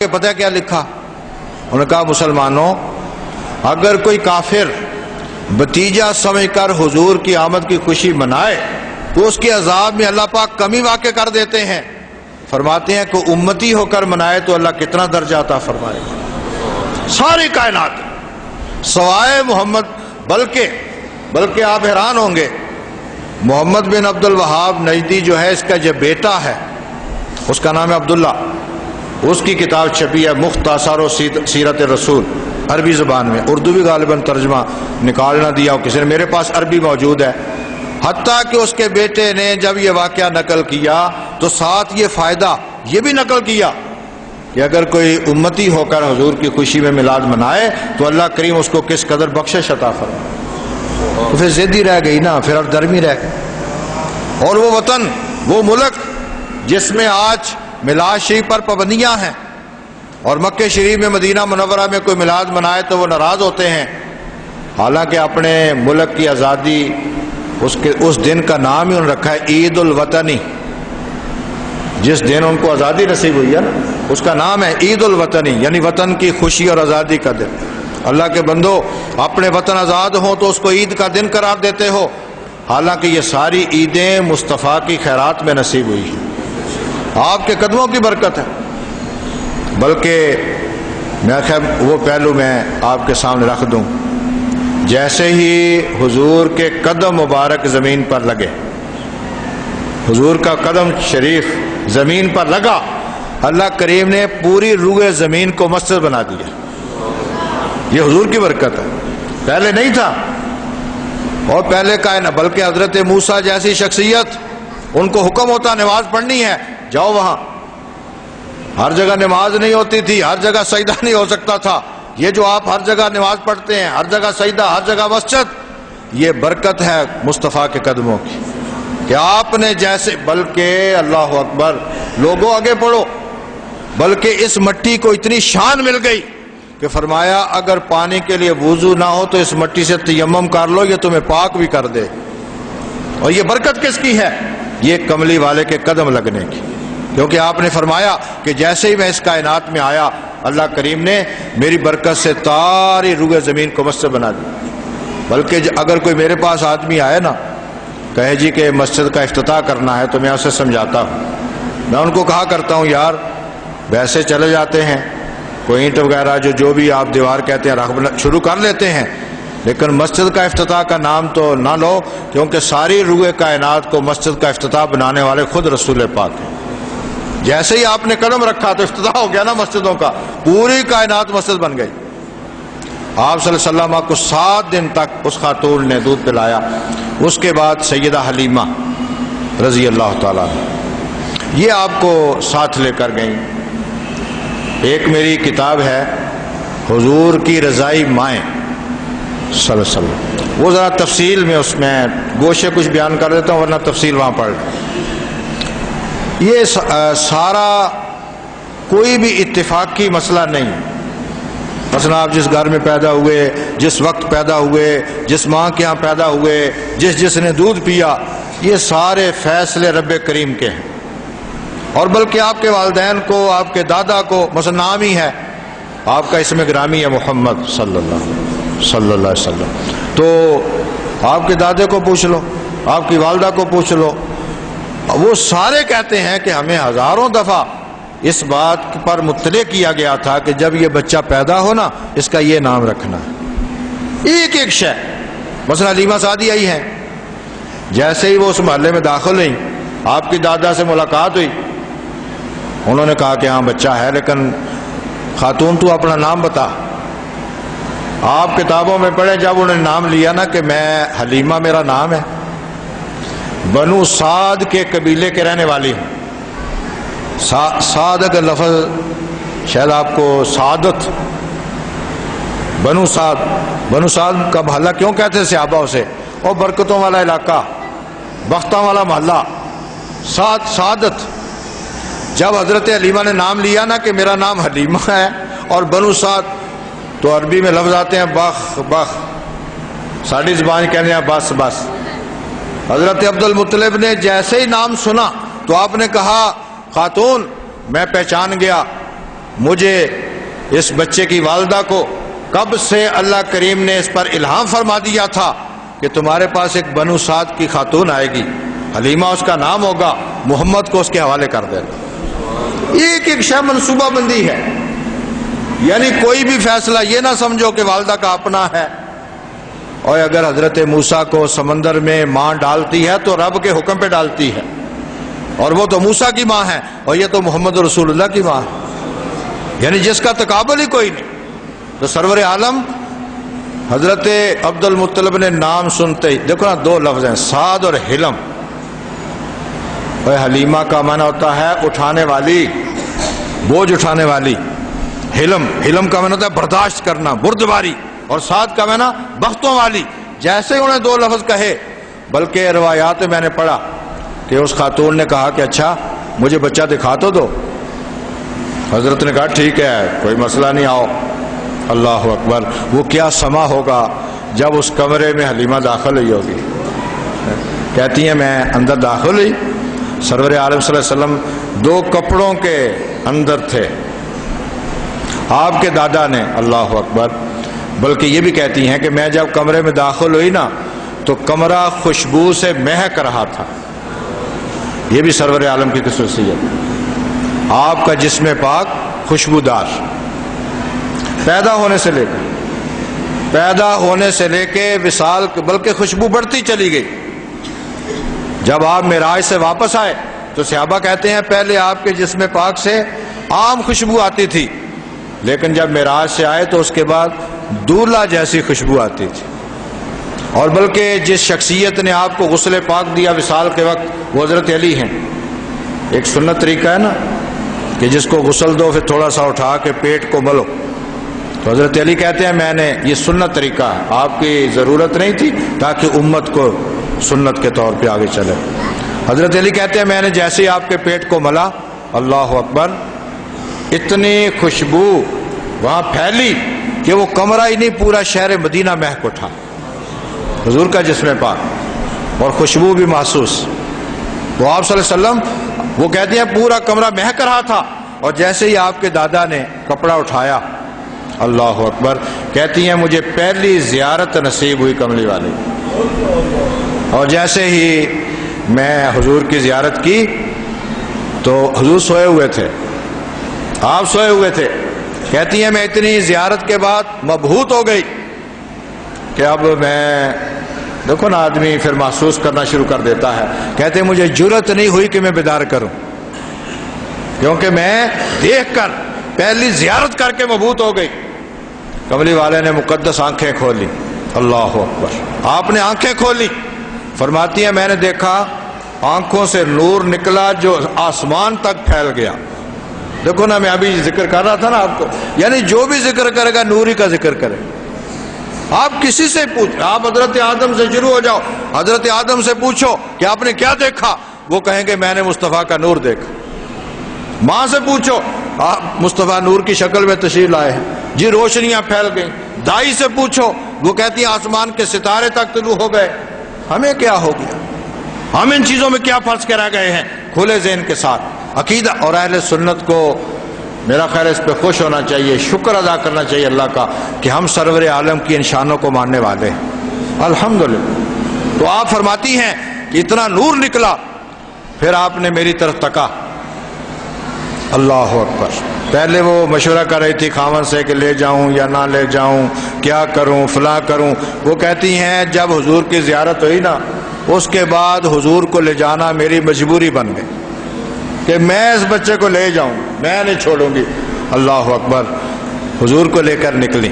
کہ پتہ کیا لکھا؟ انہوں نے کہا مسلمانوں، اگر کوئی کافر بتیجا سمجھ کر حضور کی آمد کی خوشی منائے تو اس کے عذاب میں اللہ پاک کمی واقع کر دیتے ہیں۔ فرماتے ہیں کہ امتی ہو کر منائے تو اللہ کتنا درجہ عطا فرمائے گا۔ ساری کائنات سوائے محمد، بلکہ آپ حیران ہوں گے، محمد بن عبد الوہاب نجدی جو ہے، اس کا جو بیٹا ہے اس کا نام ہے عبداللہ، اس کی کتاب چھپی ہے مختصر و سیرت رسول، عربی زبان میں، اردو بھی غالباً ترجمہ نکال نہ دیا ہو کسی نے، میرے پاس عربی موجود ہے۔ حتیٰ کہ اس کے بیٹے نے جب یہ واقعہ نقل کیا تو ساتھ یہ فائدہ یہ بھی نقل کیا کہ اگر کوئی امتی ہو کر حضور کی خوشی میں میلاد منائے تو اللہ کریم اس کو کس قدر بخشش عطا فرمائے۔ تو پھر ضدی رہ گئی نا، پھر اب درمی رہ گئی۔ اور وہ وطن، وہ ملک جس میں آج میلاد شریف پر پابندیاں ہیں، اور مکہ شریف میں، مدینہ منورہ میں کوئی میلاد منائے تو وہ ناراض ہوتے ہیں، حالانکہ اپنے ملک کی آزادی اس دن کا نام ہی انہوں نے رکھا ہے عید الوطنی۔ جس دن ان کو آزادی نصیب ہوئی ہے نا، اس کا نام ہے عید الوطنی، یعنی وطن کی خوشی اور آزادی کا دن۔ اللہ کے بندو، اپنے وطن آزاد ہوں تو اس کو عید کا دن قرار دیتے ہو، حالانکہ یہ ساری عیدیں مصطفیٰ کی خیرات میں نصیب ہوئی ہیں، آپ کے قدموں کی برکت ہے۔ بلکہ میں خیر وہ پہلو میں آپ کے سامنے رکھ دوں، جیسے ہی حضور کے قدم مبارک زمین پر لگے، حضور کا قدم شریف زمین پر لگا، اللہ کریم نے پوری روئے زمین کو مسجد بنا دیا۔ یہ حضور کی برکت ہے، پہلے نہیں تھا۔ اور پہلے کا ہے نا، بلکہ حضرت موسیٰ جیسی شخصیت، ان کو حکم ہوتا نماز پڑھنی ہے، جاؤ وہاں۔ ہر جگہ نماز نہیں ہوتی تھی، ہر جگہ سجدہ نہیں ہو سکتا تھا۔ یہ جو آپ ہر جگہ نماز پڑھتے ہیں، ہر جگہ سجدہ، ہر جگہ مسجد، یہ برکت ہے مصطفیٰ کے قدموں کی کہ آپ نے جیسے، بلکہ اللہ اکبر، لوگوں آگے پڑھو، بلکہ اس مٹی کو اتنی شان مل گئی کہ فرمایا اگر پانی کے لیے وضو نہ ہو تو اس مٹی سے تیمم کر لو، یہ تمہیں پاک بھی کر دے۔ اور یہ برکت کس کی ہے؟ یہ کملی والے کے قدم لگنے کی، کیونکہ آپ نے فرمایا کہ جیسے ہی میں اس کائنات میں آیا، اللہ کریم نے میری برکت سے ساری روئے زمین کو مسجد بنا دی۔ بلکہ اگر کوئی میرے پاس آدمی آئے نا، کہے جی کہ مسجد کا افتتاح کرنا ہے، تو میں اسے سمجھاتا ہوں، میں ان کو کہا کرتا ہوں یار ویسے چلے جاتے ہیں، کوئی اینٹ وغیرہ جو بھی آپ دیوار کہتے ہیں رکھ شروع کر لیتے ہیں، لیکن مسجد کا افتتاح کا نام تو نہ لو، کیونکہ ساری روئے کائنات کو مسجد کا افتتاح بنانے والے خود رسول پاک ہیں۔ جیسے ہی آپ نے قدم رکھا تو افتتاح ہو گیا نا مسجدوں کا، پوری کائنات مسجد بن گئی۔ آپ صلی اللہ علیہ وسلم کو 7 دن تک اس خاتون نے دودھ پلایا۔ اس کے بعد سیدہ حلیمہ رضی اللہ تعالیٰ عنہ یہ آپ کو ساتھ لے کر گئیں۔ ایک میری کتاب ہے حضور کی رضائی مائیں صلی اللہ علیہ وسلم، وہ ذرا تفصیل میں اس میں گوشے کچھ بیان کر دیتا ہوں، ورنہ تفصیل وہاں پڑھ لیں۔ یہ سارا کوئی بھی اتفاقی مسئلہ نہیں۔ مثلا آپ جس گھر میں پیدا ہوئے، جس وقت پیدا ہوئے، جس ماں کے ہاں پیدا ہوئے، جس نے دودھ پیا، یہ سارے فیصلے رب کریم کے ہیں۔ اور بلکہ آپ کے والدین کو، آپ کے دادا کو، مثلا نام ہی ہے آپ کا، اسم گرامی ہے محمد صلی اللہ علیہ وسلم، تو آپ کے دادے کو پوچھ لو، آپ کی والدہ کو پوچھ لو، وہ سارے کہتے ہیں کہ ہمیں ہزاروں دفعہ اس بات پر مطلع کیا گیا تھا کہ جب یہ بچہ پیدا ہو نا، اس کا یہ نام رکھنا ہے۔ ایک شے، مثلا حلیمہ سعدی آئی ہیں، جیسے ہی وہ اس محلے میں داخل ہوئی، آپ کی دادا سے ملاقات ہوئی، انہوں نے کہا کہ ہاں بچہ ہے، لیکن خاتون تو اپنا نام بتا۔ آپ کتابوں میں پڑھیں، جب انہوں نے نام لیا نا کہ میں حلیمہ میرا نام ہے، بنو سعد کے قبیلے کے رہنے والی ہوں۔ سعد کا لفظ شاید آپ کو سعادت، بنو سعد کا محلہ کیوں کہتے ہیں صحابہ اسے؟ اور برکتوں والا علاقہ، بختوں والا محلہ، سعادت۔ جب حضرت حلیمہ نے نام لیا نا کہ میرا نام حلیمہ ہے اور بنو سعد، تو عربی میں لفظ آتے ہیں بخ، ساڑی زبان کہنے ہیں بس۔ حضرت عبد المطلب نے جیسے ہی نام سنا تو آپ نے کہا خاتون میں پہچان گیا، مجھے اس بچے کی والدہ کو کب سے اللہ کریم نے اس پر الہام فرما دیا تھا کہ تمہارے پاس ایک بنو سعد کی خاتون آئے گی، حلیمہ اس کا نام ہوگا، محمد کو اس کے حوالے کر دینا۔ ایک ایک شے منصوبہ بندی ہے، یعنی کوئی بھی فیصلہ یہ نہ سمجھو کہ والدہ کا اپنا ہے۔ اور اگر حضرت موسیٰ کو سمندر میں ماں ڈالتی ہے تو رب کے حکم پہ ڈالتی ہے، اور وہ تو موسیٰ کی ماں ہے اور یہ تو محمد رسول اللہ کی ماں ہے، یعنی جس کا تقابل ہی کوئی نہیں۔ تو سرور عالم حضرت عبد المطلب نے نام سنتے ہی، دیکھو نا دو لفظ ہیں، سعد اور حلم۔ حلیمہ کا معنی ہوتا ہے اٹھانے والی، بوجھ اٹھانے والی۔ حلم کا معنی ہوتا ہے برداشت کرنا، بردباری۔ اور سعد کا معنی بختوں والی۔ جیسے انہوں نے دو لفظ کہے، بلکہ روایات میں میں نے پڑھا کہ اس خاتون نے کہا کہ اچھا مجھے بچہ دکھا تو دو۔ حضرت نے کہا ٹھیک ہے، کوئی مسئلہ نہیں، آؤ۔ اللہ اکبر، وہ کیا سما ہوگا جب اس کمرے میں حلیمہ داخل ہوئی ہوگی۔ کہتی ہیں میں اندر داخل ہوئی، سرور عالم صلی اللہ علیہ وسلم دو کپڑوں کے اندر تھے، آپ کے دادا نے، اللہ اکبر، بلکہ یہ بھی کہتی ہیں کہ میں جب کمرے میں داخل ہوئی نا تو کمرہ خوشبو سے مہک رہا تھا۔ یہ بھی سرور عالم کی خصوصیت، آپ کا جسم پاک خوشبودار، پیدا ہونے سے لے کے وصال، بلکہ خوشبو بڑھتی چلی گئی۔ جب آپ معراج سے واپس آئے تو صحابہ کہتے ہیں پہلے آپ کے جسم پاک سے عام خوشبو آتی تھی، لیکن جب معراج سے آئے تو اس کے بعد دولہا جیسی خوشبو آتی تھی۔ اور بلکہ جس شخصیت نے آپ کو غسل پاک دیا وصال کے وقت، وہ حضرت علی ہیں۔ ایک سنت طریقہ ہے نا کہ جس کو غسل دو پھر تھوڑا سا اٹھا کے پیٹ کو ملو، تو حضرت علی کہتے ہیں میں نے، یہ سنت طریقہ ہے، آپ کی ضرورت نہیں تھی تاکہ امت کو سنت کے طور پہ آگے چلے۔ حضرت علی کہتے ہیں میں نے جیسے ہی آپ کے پیٹ کو ملا، اللہ اکبر، اتنی خوشبو وہاں پھیلی کہ وہ کمرہ ہی نہیں پورا شہر مدینہ مہک اٹھا، حضور کا جسم پاک، اور خوشبو بھی محسوس۔ وہ آپ صلی اللہ علیہ وسلم، وہ کہتے ہیں پورا کمرہ مہک رہا تھا، اور جیسے ہی آپ کے دادا نے کپڑا اٹھایا، اللہ اکبر، کہتی ہیں مجھے پہلی زیارت نصیب ہوئی کملی والی، اور جیسے ہی میں حضور کی زیارت کی تو حضور سوئے ہوئے تھے، آپ سوئے ہوئے تھے۔ کہتی ہیں میں اتنی زیارت کے بعد مبہوت ہو گئی کہ اب میں، دیکھو نا آدمی پھر محسوس کرنا شروع کر دیتا ہے، کہتے ہیں مجھے جرت نہیں ہوئی کہ میں بیدار کروں، کیونکہ میں دیکھ کر پہلی زیارت کر کے مبہوت ہو گئی۔ کملی والے نے مقدس آنکھیں کھولی، اللہ اکبر، آپ نے آنکھیں کھولی، فرماتی ہیں میں نے دیکھا آنکھوں سے نور نکلا جو آسمان تک پھیل گیا۔ دیکھو نا، میں ابھی ذکر کر رہا تھا نا آپ کو، یعنی جو بھی ذکر کرے گا نور ہی کا ذکر کرے۔ آپ کسی سے پوچھ، آپ حضرت آدم سے شروع ہو جاؤ، حضرت آدم سے پوچھو کہ آپ نے کیا دیکھا، وہ کہیں گے میں نے مصطفیٰ کا نور دیکھا۔ ماں سے پوچھو، آپ مصطفیٰ نور کی شکل میں تشریف لائے ہیں، جی روشنیاں پھیل گئیں۔ دائی سے پوچھو، وہ کہتی ہیں آسمان کے ستارے تک طلوع ہو گئے۔ ہمیں کیا ہو گیا؟ ہم ان چیزوں میں کیا پھنس کے رہ گئے ہیں؟ کھلے ذہن کے ساتھ عقیدہ، اور اہل سنت کو میرا خیال اس پہ خوش ہونا چاہیے، شکر ادا کرنا چاہیے اللہ کا کہ ہم سرور عالم کی ان شانوں کو ماننے والے ہیں، الحمدللہ۔ تو آپ فرماتی ہیں کہ اتنا نور نکلا، پھر آپ نے میری طرف تکا، اللہ اکبر۔ پہلے وہ مشورہ کر رہی تھی خاوند سے کہ لے جاؤں یا نہ لے جاؤں، کیا کروں، فلاں کروں۔ وہ کہتی ہیں جب حضور کی زیارت ہوئی نا، اس کے بعد حضور کو لے جانا میری مجبوری بن گئی کہ میں اس بچے کو لے جاؤں، میں نہیں چھوڑوں گی۔ اللہ اکبر، حضور کو لے کر نکلی۔